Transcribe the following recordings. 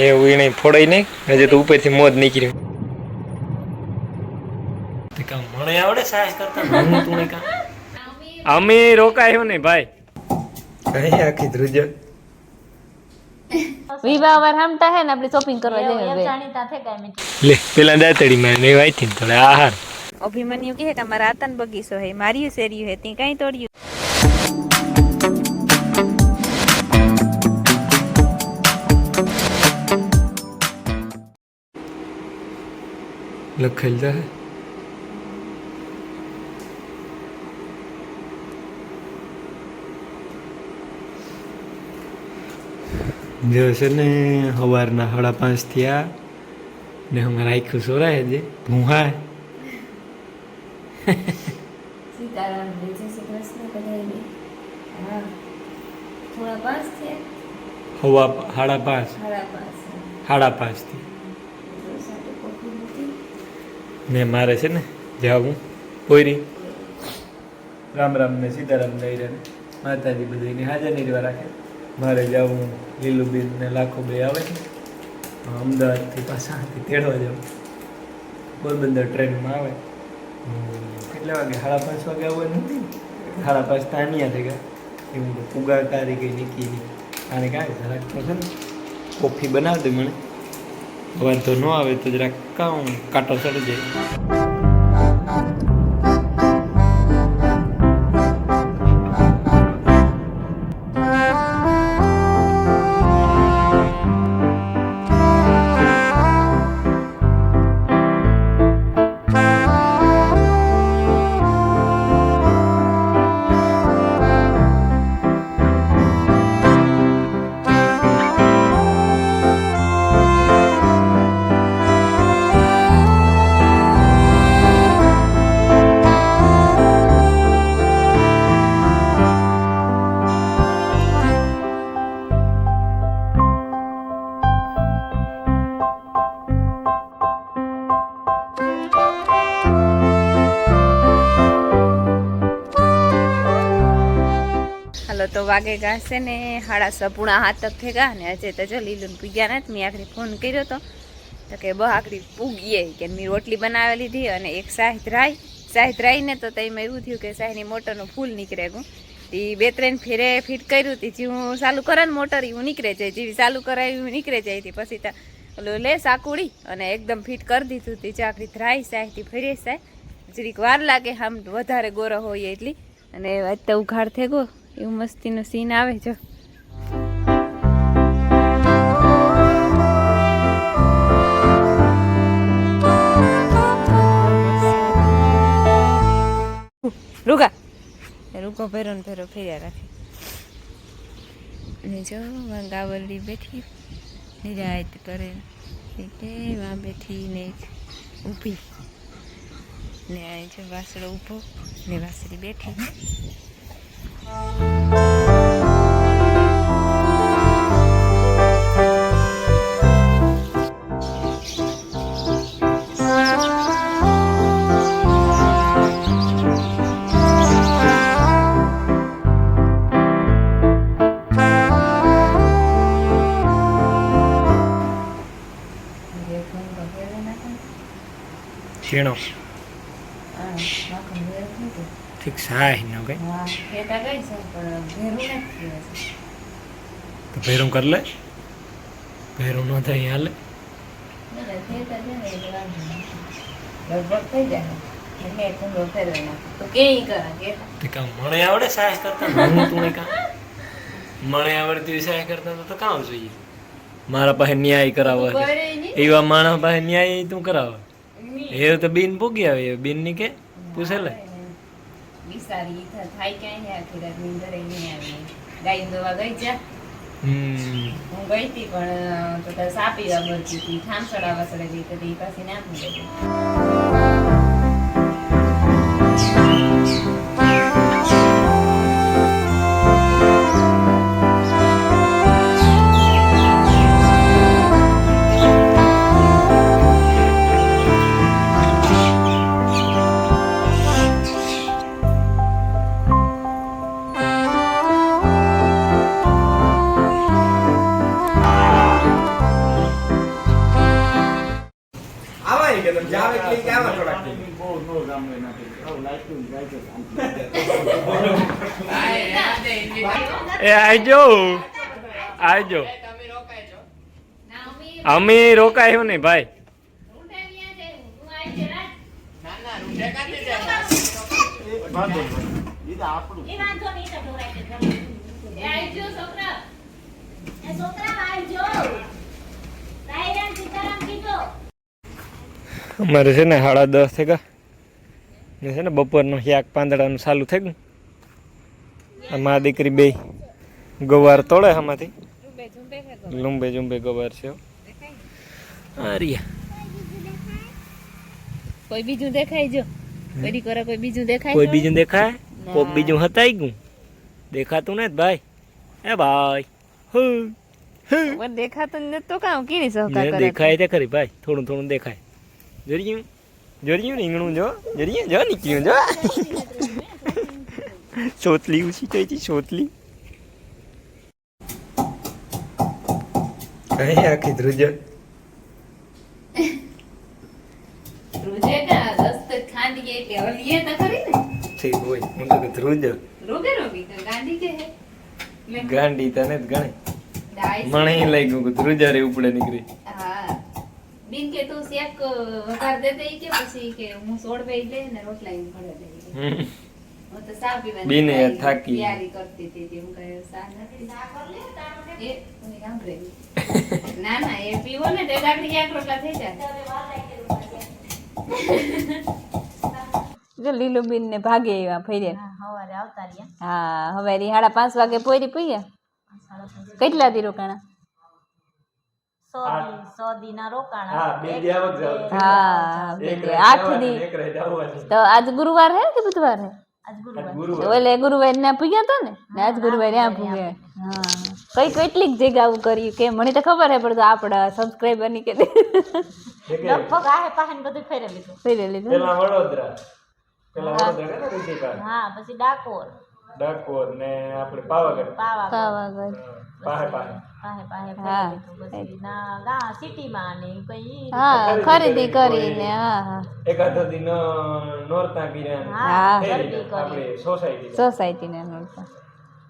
એવું એને ફોડાઈ નહીં હજુ તો ઉપરથી મોજ નીકળ્યું મને આવડે સાહસ કરતા હું તું કા અમે રોકાયો ને ભાઈ કઈ આખી ધ્રુજ વિવાહ વાર હમતા હે ને આપણે શોપિંગ કરવા જઈએ હવે લે પેલા દાતડી માં ને વાઈ થી થોડા આહાર અભિમન્યુ કહે કે અમારા આતન બગીચો હે માર્યું શેર્યું હે તી કઈ તોડ્યું લખેલ જાય જો છે ને સવારના 5:30 થયા ને અમે રાખ્યું સોરાય છે ભૂહા સીતારામ જય શ્રી કૃષ્ણ બધાને હા થોડા 5 થયા હવા 5:30 5:30 થી ને મારે છે ને જાવું પોયરી રામ રામ ને સીતારામ લઈ રહે માતાજી બધાની હાજર નિર્વા રાખે મારે જાવું લીલુબેન ને લાખો બે આવે છે અમદાવાદથી પાછાથી તેડવા જાઉં પોરબંદર ટ્રેનમાં આવે કેટલા વાગે 5:30 વાગે આવવાનું નથી 5:30 તાનિયા થઈ ગયા એવું તો પુગા તારી ગઈ નીકળી આને કાંઈ જરાક તો છે ને કોફી બનાવી દે મને વાંધો ન આવે તો જરાક કામ કાંટો ચડી જાય તો વાગે ગાશે ને 6:30 થઈ ગયા ને આજે તો જો લીલું પૂગ્યા નથી મેં આખરી ફોન કર્યો તો કે બહુ આખરી પૂગીએ કે મેં રોટલી બનાવી લીધી અને એક સાહિત રાઈ ને તો તેમાં એવું થયું કે સાહીની મોટરનું ફૂલ નીકળે ગયું એ 2-3 ફેરે ફિટ કર્યું હતી જેવું ચાલુ કરે ને મોટર એવું નીકળે જાય જેવી ચાલુ કરાય એવું નીકળે જાય હતી પછી તો ઓલો લે સાકુડી અને એકદમ ફિટ કરી દીધું હતી ચાકરી રાઈ સાહીથી ફેરે સાય જરીક વાર લાગે આમ વધારે ગોરો હોય એટલી અને આજ તો ઉઘાડ થઈ ગયો એવું મસ્તીનું સીન આવે જો રૂકો ભેરો ને ભેરો ફેર્યા રાખે ને જો ગાવરડી બેઠી નિરાયત કરે વા બેઠી ને ઊભી ને આ જો વાસળો ઊભો ને વાસળી બેઠી શેણો ઠીક સાહી ન ગઈ તો ભેરું કર લે ભેરું ન થાય હાલે મને આવડે સાહસ કરતા હું તું કા મને આવડતી સાહસ કરતા તો કામ જોઈએ મારા પાસે ન્યાય કરાવવા એવા માણસ પાસે ન્યાય તું કરાવવા એ તો બીન પૂગી આવે બીન ની કે પૂછે લે બિસારી થાય ક્યાં હે આખી રાત નીંદર નહીં આવી ગાય દવા ગઈ જા હું ગઈ હતી પણ તો સાપી વાગરતી હતી ઠામસડા વસડે ગઈ હતી પાછી ના મૂકી એ આવજો આવજો અમે રોકાયું નહીં ભાઈ અમારે છે ને 10:30 થઈ ગયા ને છે ને બપોરનું શાક પાંદડાનું ચાલુ થઈ ગયું અમારા દીકરી બે ગવાર તોડે આમાંથી લુંબે ઝુંબે ગવાર છે કોઈ બીજું દેખાય જો બધી કરે કોઈ બીજું દેખાય કોઈ બીજું દેખાય કોક બીજું હતાઈ ગયું દેખાતું ને ભાઈ એ ભાઈ પણ દેખાતું નથી તો કામ કીની સહકાર કરે દેખાય તે ખરી ભાઈ થોડું થોડું દેખાય જોરિયું રીંગણું જો જોરિયું જો નીકળ્યું જો સોતલી ઉછી થઈ હતી સોતલી કઈ આખી ધ્રુજ રોજે કા દસ્ત ખાંડી એટલે હલીએ તો ખરી ને ઠીક હોય હું તો ધ્રુજ રોગે રોગી તો ગાંડી કે હે ગાંડી તને જ ગણે મને લઈ ગયું ધ્રુજા રે ઉપડે નીકળી હા બિન કે તું શેક વઘાર દે દે કે પછી કે હું સોડ બે લે ને રોટલા ઈ ઘડે દે હું તો સા પીવાની બીને થાકી તૈયારી કરતી હતી હું કહે સા નથી સા કર લે તારો એ મને સાંભળે ના ના એ પીવો ને તે ગાડી એક રોટલા થઈ જાય જો લીલું બીન ને ભાગે એવા ફર્યા હવારે આવતા રહ્યા હા હવે 5:30 વાગે પોરી પીયા કેટલા દી રોકાણા 100 દીના રોકાણા હા બે દી આવક જાવ હા 8 દી તો આજ ગુરુવાર હે કે બુધવાર હે આજ ગુરુવાર ઓલે ગુરુવાર ના પૂગ્યા તો ને આજ ગુરુવાર આ પૂગ્યા હા કેટલીક જગ્યા આવું કર્યું કે મને તો ખબર હે પણ તો આપડા સબસ્ક્રાઇબર ની કે લગભગ આહે પાહન બધું ફેરે લીધું પેલા વડોદરા ને ઋષિકા હા પછી ડાકોર ને આપણે પાવાગઢ પાવાગઢ પાહે પાહે પાહે પછી ના ગા સિટીમાં ને કઈ હા ખરીદી કરીને હા એકાદો દિન નોરતા કર્યા હા આપણે સોસાયટી ને નોરતા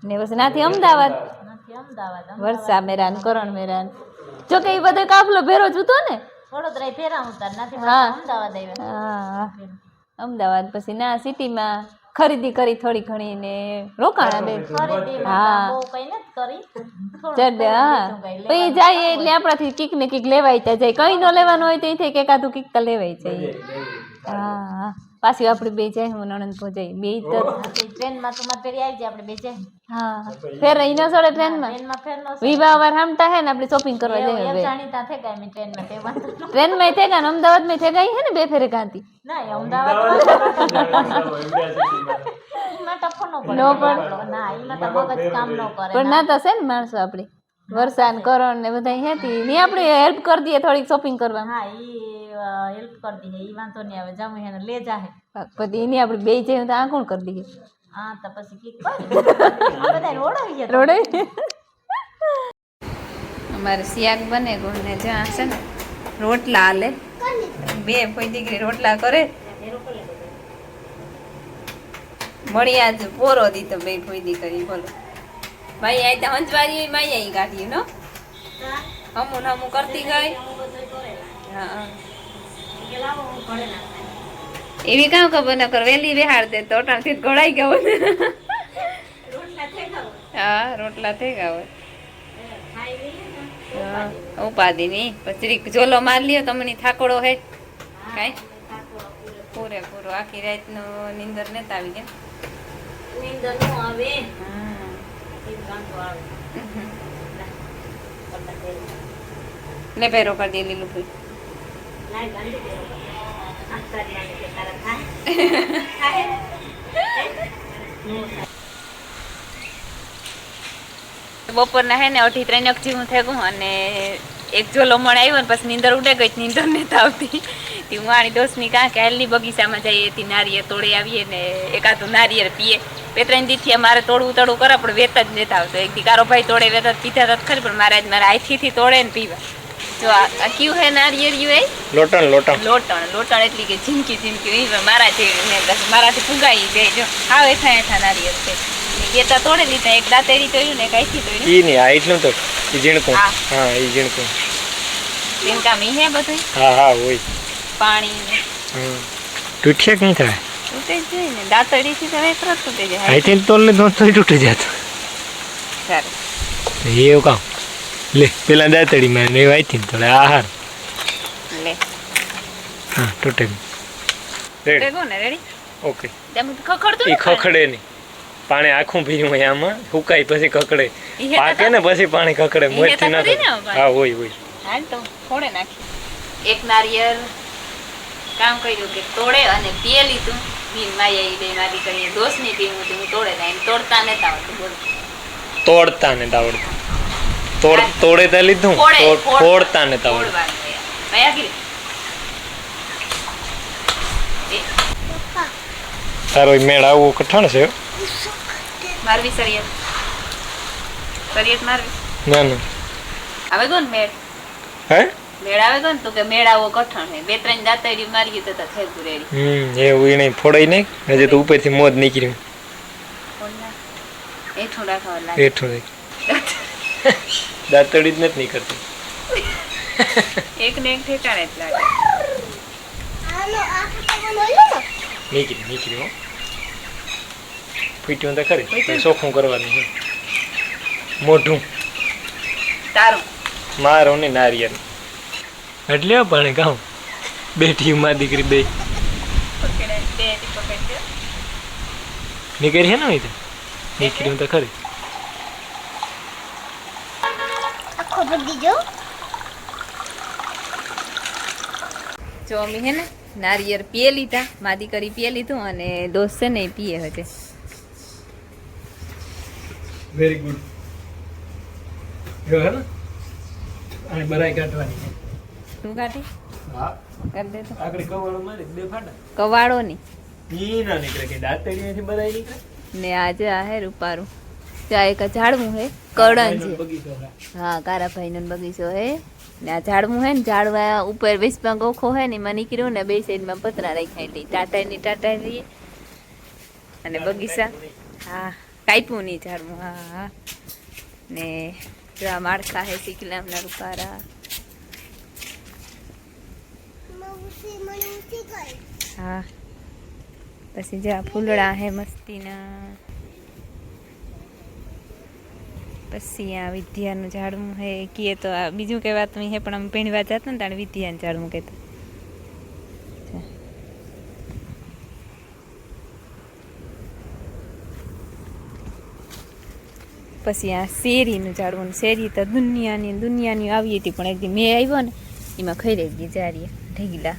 ને પછી નાથી અમદાવાદ વર્ષા મેરાન કરણ મેરાન જો કે એ બધો કાફલો ભેરો જુતો ને વડોદરા ફેરા ઉતાર નથી અમદાવાદ આવ્યા હા અમદાવાદ પછી ના સિટીમાં ખરીદી કરી થોડી ઘણી ને રોકાણા બે ખરીદીમાં બહુ કઈ નથી કરી હા પછી જાય એટલે આપણાથી કીક ને કીક લેવાય જાય કઈ ન લેવાનું હોય તો એ થાય કે એકાદું કીક તો લેવાય જાય હા પાછી આપણે બે જાય હું નણંદ પહોંચાઈ બે તો ટ્રેનમાં તો મારે ફેરી આવી જાય આપણે બે જાય હા ફેર રહી ન સડે ટ્રેનમાં વિવાહ વાર હામતા હે ને આપણે શોપિંગ કરવા જઈએ બે જાણીતા થઈ ગયા મેં ટ્રેનમાં ટ્રેનમાં થઈ ગયા ને અમદાવાદમાં થઈ ગઈ હે ને બે ફેરે ગાંધી ના અમદાવાદ પણ ના થશે ને માણસો આપણે વરસાદ કરણ ને બધા હેતી ને આપણે હેલ્પ કરી દઈએ થોડીક શોપિંગ કરવા હા હેલ્પ કરી દઈએ ઈ વાંધો નહીં આવે જામું એને લે જાહે પછી એની આપણે બે જઈએ તો આ કોણ કરી દઈએ હા તો પછી કી બધા રોડાવી અમારે સિયાક બને ગુણને જ્યાં છે ને રોટલા હાલે બે કોઈ દીકરી રોટલા કરે મળી આજ પોરો દીધો બે કોઈ દીકરી બોલો ભાઈ આ તો હંજવારી માઈ આવી કાઢી નો હમું હમું કરતી ગઈ હા એવી કામ ખબર ન કર વેલી બેહાડ દે તો અટાણથી ગળાઈ ગયો હા રોટલા થઈ ગયા ઉપાધિ ની પછી ઝોલો માર લ્યો તમને થાકોડો હે કઈ પૂરેપૂરો આખી રાત નો નીંદર નતા આવી ગયા નીંદર નો આવે લે પેરો કરી દે લીલું ફૂલ બપોરના હે ને 2:30 જેવું થઈ ગયું અને એક ઝોલો મણ આવ્યો ને પછી નીંદર ઉડે ગઈ નીંદર નથી આવતી હું આની દોસ્તની કાં કે હાલની બગીચામાં જઈએ થી નારિયેળ તોડે આવીએ ને એકાદું નારિયેળ પીએ 2-3 દીથી મારે તોડવું કરે પણ વેત જ નથી આવતો એક દી કારો ભાઈ તોડે વેત પીતા હતા ખરી પણ મારે આજ મારા આઈથી તોડે ને પીવા જો આ ક્યુ હે નારિયેળિયું એ લોટણ લોટણ લોટણ એટલી કે ઝીંકી ઝીંકી મારા જેવી ને બસ મારાથી ફુગાઈ જાય જો હાવ એઠા એઠા નારિયેળ છે ગેતા તોડે લીધા એક દાંતેડી તોડ્યું ને એક આઈથી તોડ્યું ઈ નહીં આ એટલું તો ઈ ઝીણકું હા. હા ઈ ઝીણકું ઝીણકા મી હે બધું હા હા હોય પાણી ને તૂટશે કઈ થાય તૂટે જ જાય ને દાંતડીથી તો વેતરો જ તૂટે જાય આઈથી તોડ લે તો તૂટી જતો સારું એવું કામ લે પેલા દાંતડી માં ને આઈથી તોડે આહાર લે હા તૂટે રેડી રેગો ને રેડી ઓકે તેમ ખખડતું ઈ ખખડે નહીં પાણી આખું ભીરું હોય આમાં સુકાય પછી ખખડે ઈ પાકે ને પછી પાણી ખખડે ઈ મોરથી હેતા ના કરી ને થાય. પાણી. હા હોય હોય હાલ તો થોડે નાખી એક નારિયેળ કામ કર્યું કે તોડે અને પીએ લીધું બીન માયા ઈ બે મારી કરીને દોષ નહીં પીવું હતું હું તોડે ના એને તોડતા નતા આવતું બોલ તોડતા ને આવડતું તોડે તો લીધું ફોડતા ને આવડતું તોડવાનું યાર. માયા કીધું તારો ઈ મેળ આવું કઠણ છે હો. મારવી સરિયત મારવી ના ના આવે ગો ને મેળ હે મેળ આવે ગો ને તો કે મેળ આવો કઠણ હે બે ત્રણ દાંતડી મારી તો થઈ ગયું રેડી એવું એને ફોડાઈ નહીં હજી તો ઉપરથી મોજ નીકળ્યું એઠું રાખવા લાગે હેઠું રહી દાંતડી જ નથી નીકળતી એક ને એક ઠેકાણે જ લાગે નીકળી હો ફૂટ્યું તો ખરી ફૂટ્યું? ચોખ્ખું કરવાનું છે મોઢું તારું મારો ને નારિયેળ એટલે પાણી કામ બેઠી માં દીકરી બે પકડાય બે થી પકડજો નીકળી છે ને હોય તો નીકળ્યું તો ખરી જો અમે હે ને નારિયેળ પીએ લીધા માદી કરી પીએ લીધું અને દોસ્ત છે ને એ પીએ હજે વેરી ગુડ જો હે ને આને બરાઈ કાઢવાની છે તું કાઢી હા કરી દે તો આગળ કવાળો મારી બે ફાટા કવાળો ની ઈ ના નીકળે કે દાંતડીયાથી બરાઈ નીકળે ને આજે આ હે રૂપારું ત્યાં એક ઝાડવું હે કડન છે બગીચો છે. હા કારાભાઈ નો બગીચો હે ને આ ઝાડવું હે ને ઝાડવા ઉપર વેસમાં ગોખો હે ને એમાં નીકળ્યું ને બે સાઈડમાં પતરા રાખાઈ ટાટા રહીએ અને બગીચા હા કાપ્યું નહીં ઝાડવું હા હા ને જો આ માળખા હે શીખલામના રૂપારા હા પછી જો આ ફૂલડા હે મસ્તીના પછી આ વિદ્યાનું ઝાડવું હે કીએ તો આ બીજું કહેવાતું હે પણ અમે પહેણવા જતા ને તાણે વિદ્યાનું ઝાડવું કહેતા પછી આ શેરીનું ઝાડવું શેરી તો દુનિયાની આવી હતી પણ એકદી મેં આવ્યો ને એમાં ખરી ગઈ જારીએ ઢગલા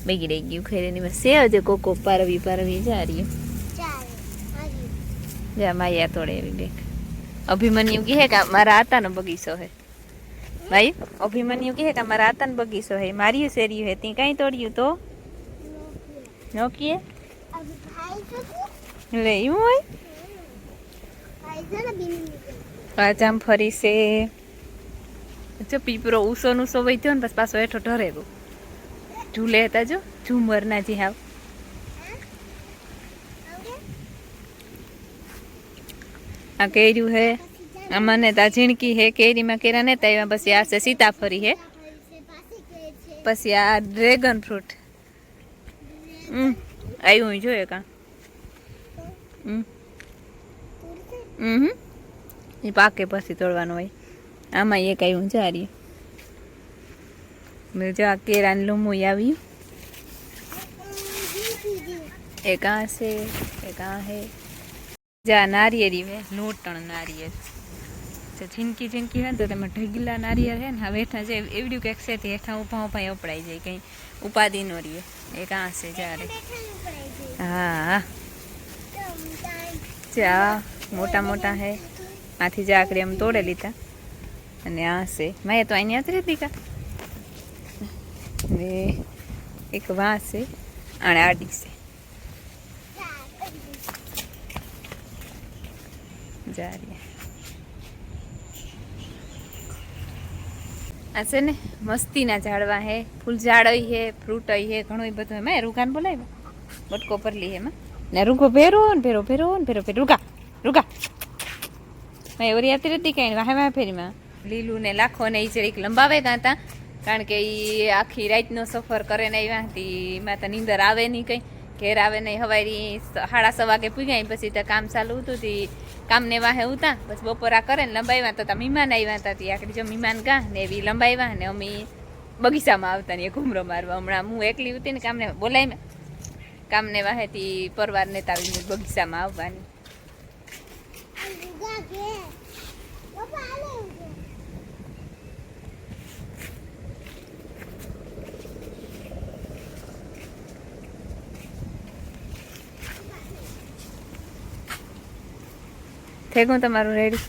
બગડી ગયું ખરી એમાં સે હજે કોકો પારવી જારીએ જા માયા તોડે એવી બેક અભિમન્યુ કહે કે મારા આતાનો બગીચો હે ભાઈ અભિમન્યુ કહે કે મારા આતાનો બગીચો હે મારી શેરીયું હે તી કઈ તોડ્યું તો નો કીએ લે એવું હોય આ જામફળી છે જો પીપરો ઉસો નુસો વૈધ્યો ને બસ પાછો હેઠો ઢરે ગયો ઝૂલે હતા જો ઝુમરના જે હાવ આ કેર્યું હે આમાં તા ઝીણકી હે કેરીમાં કેરા ને તા એમાં પછી આ છે સીતાફળી હે પછી આ ડ્રેગન ફ્રૂટ આવ્યું જોઈએ કાં એ પાકે પછી તોડવાનું હોય આમાં એક આવ્યું જારી જો આ કેરાનું લૂમું આવ્યું એક આ છે એક આ હે જા નારિયેરી હે લોટણ નારિયેર તો ઝીણકી હોય ને તો તેમાં ઢગલા નારિયેર હે ને હવે હેઠા જે એવડ્યું કંઈક છે તે હેઠા ઊભા અપડાઈ જાય કંઈ ઉપાધિ નો રહીએ એક આ છે જ્યારે હા ચા મોટા મોટા હે આથી જ આકડી એમ તોડે લીધા અને આ છે મેં તો અહીંયા જ રહેતી કા ને એક વાં છે અને આડી છે જારી આ છે ને મસ્તીના ઝાડવા હે, ફૂલ ઝાડ હે, ફ્રૂટ હે, ઘણું બધું એમાં રૂગાન બોલાવ્યા બટકો પરલી એમાં ને રૂગો ભેરો ને ભેરો ભેરો ને ભેરો ભેરો રૂગા રૂગા મેં એવરી આવતી રહેતી કઈ વાહે વાહે ફેરીમાં લીલું ને લાખો ને એ જરીક લંબાવે ગયા હતા કારણ કે એ આખી રાતનો સફર કરે ને આવ્યા હતી એમાં તો નીંદર આવે નહીં કંઈ ઘેર આવે નહીં હવારી 6:30 વાગે પૂગ્યા પછી તો કામ ચાલુ હતું તે કામને વાહે ઉતા બસ બપોરા કરે ને લંબાવ્યા તો મહેમાન આવ્યા હતા તે આખડી જો મહેમાન ગા ને એવી લંબાવ્યા ને અમે બગીચામાં આવતા ને ઘૂમરો મારવા હમણાં હું એકલી હતી ને કામને બોલાવી કામને વાહેથી પરવાર નેતા આવીને બગીચામાં આવવાની થઈ ગયું તમારું રેડી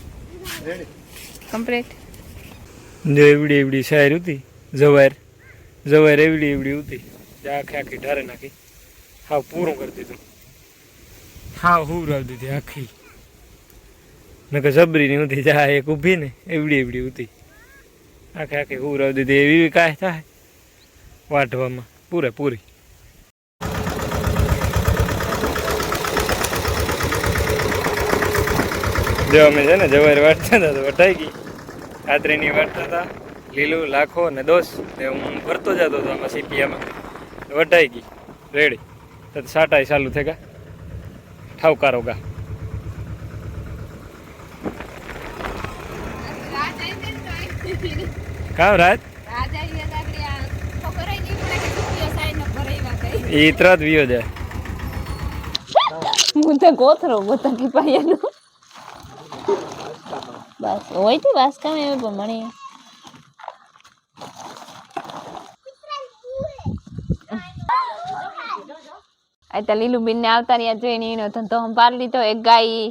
કમ્પ્લીટ જો એવડી એવડી શાયર હતી જવાર જવાર એવડી એવડી હતી આખી આખી ઢારે નાખી હા પૂરું કરી દીધું હા હુરાવી દીધી આખી નકર જબરીની હતી જા એક ઊભી ને એવડી એવડી હતી આખી આખી હુરાવી દીધી એવી કાંઈ થાય વાટવામાં પૂરેપૂરી જો અમે છે ને જવાર વાટતા હતા તો વટાઈ ગઈ ખાતરીની વાટતા હતા લીલું લાખો ને દોસ ને હું ભરતો જતો હતો આમાં સીપિયામાં વટાઈ ગઈ રેડી તો સાટાઈ ચાલુ થઈ ગયા ઠાવકારો ગા કામ રાત એ ત્રાત વિયો જાય હું તો ગોથરો ગોતા કે પાયાનો બસ હોય તો વાસ કામ એવું પણ મને આ તો લીલુબીન ને આવતા રહ્યા જોઈને એનો ધંધો સંભાળ લીધો એક ગાય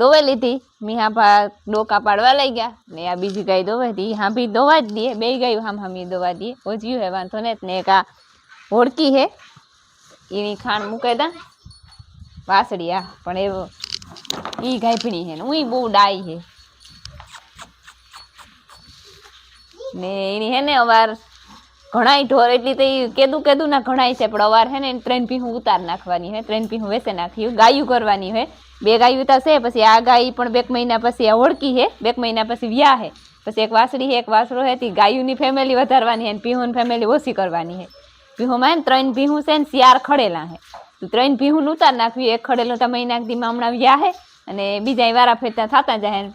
દોવે લીધી મીહા ભા ડોકા પાડવા લઈ ગયા ને આ બીજી ગાય દોવે હતી હા બી દોવા જ દઈએ બે ગાયું હામ હામી દોવા દઈએ ઓજ્યું હે વાંધો ને ને એક આ હોડકી હે એની ખાણ મૂકે દા વાસળી આ પણ એવો ઈ ગાય ભીણી હે ને હું બહુ ડાઈ હે ને એની હે ને અવાર ઘણાય ઢોર એટલી તો કેદું કેદું ના ઘણાય છે પણ અવાર હે ને ટ્રેન પીહું ઉતાર નાખવાની હોય ટ્રેન પીહું વેસે નાખ્યું ગાયું કરવાની હોય બે ગાયું તો છે પછી આ ગાય પણ 2 મહિના પછી આ હોડકી હે 2 મહિના પછી વ્યા હે પછી એક વાસળી હે એક વાસરો હે તી ગાયુંની ફેમિલી વધારવાની હે પીહુંની ફેમિલી ઓછી કરવાની હે પીહુંમાં હે 3 પીહું છે ને 4 ખડેલા હે તો 3 પીહું ઉતાર નાખ્યું એક ખડેલું તો મહિના દીમાં હમણાં વ્યા હે અને બીજા વારા ફેરતા થતા જાય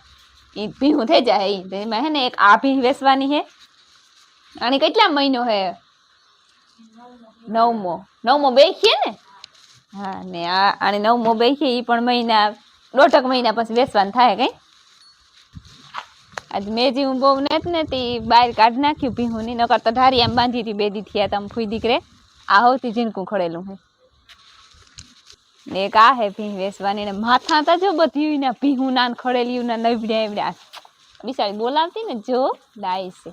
એ ભીહું થઈ જાય એ એમાં હે ને એક આ ભીહ વેસવાની હે આની કેટલા મહિનો હે 9મો બેસીએ ને હા ને આ આને 9મો બેસીએ એ પણ મહિના 1.5 મહિના પછી વેસવાનું થાય કઈ આજ મેજી હું બહુ નેત ને તે બહાર કાઢ નાખ્યું ભીહું ની નકર તો ધારી આમ બાંધી હતી 2 દી થયા તમે ફૂઈ દીકરે આ હોતી ઝીણકું ખડેલું હે ને એક આ હે ભીહ વેસવાની ને માથા તો જો બધી ને ભીહું ના ખડેલી ના નવડ્યા એવડ્યા બિચારી બોલાવતી ને જો ડાઈ છે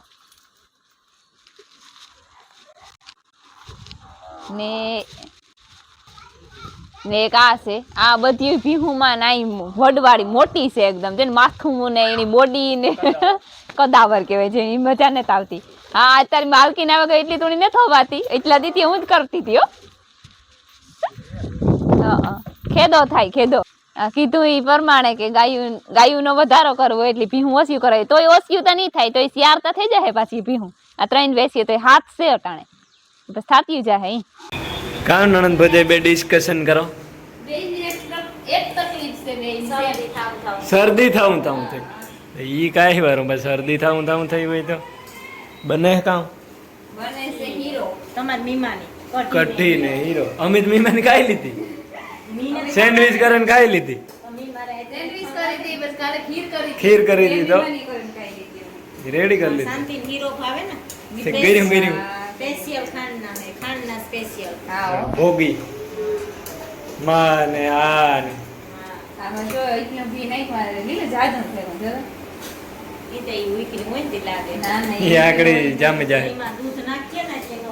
ને એક આ છે આ બધી ભીહુંમાં નાઈ વડવાળી મોટી છે એકદમ જેને માથું ને એની બોડી ને કદાવર કહેવાય છે એ મજા નથી આવતી હા અત્યારે માલકીન આવે ગઈ એટલી થોડી નથી થવાતી એટલા દીધી હું જ કરતી હતી હો ખેદો થાય ખેદો કીધું એ પ્રમાણે કે ગાયુંનો વધારો કરવો એટલે ભીહું ઓછું કરાય તોય ઓછું તો નહીં થાય તોય 4 તો થઈ જાય પાછી ભીહું આ 3 બેસીએ તો 7 છે અટાણે બસ થાતી જાય કામ નણંદ ભજે બે ડિસ્કશન કરો શરદી થાવું થાવું થઈ ઈ કાંઈ વારું બસ શરદી થાવું થાવું થઈ હોય તો બને કામ બને છે હીરો તમાર મીમાની કઠી ને હીરો અમિત મીમાની ખાઈ લીધી સેન્ડવિચ કરીને ખાઈ લીધી ખીર કરી દીધો રેડી કરી લીધી શાંતિ હીરો ભાવે ને ગીર્યું ગીર્યું સ્પેશિયલ ખાંડના સ્પેશિયલ હા ભોગી માને આ ને આમાં જો એટલો ભી નહીં મારે લીલે જાદો થયો જો ઈ તો ઈ ઉકરી હોય ને લાગે ના એ આગળ જામી જાય એમાં દૂધ નાખીએ ને એટલે નો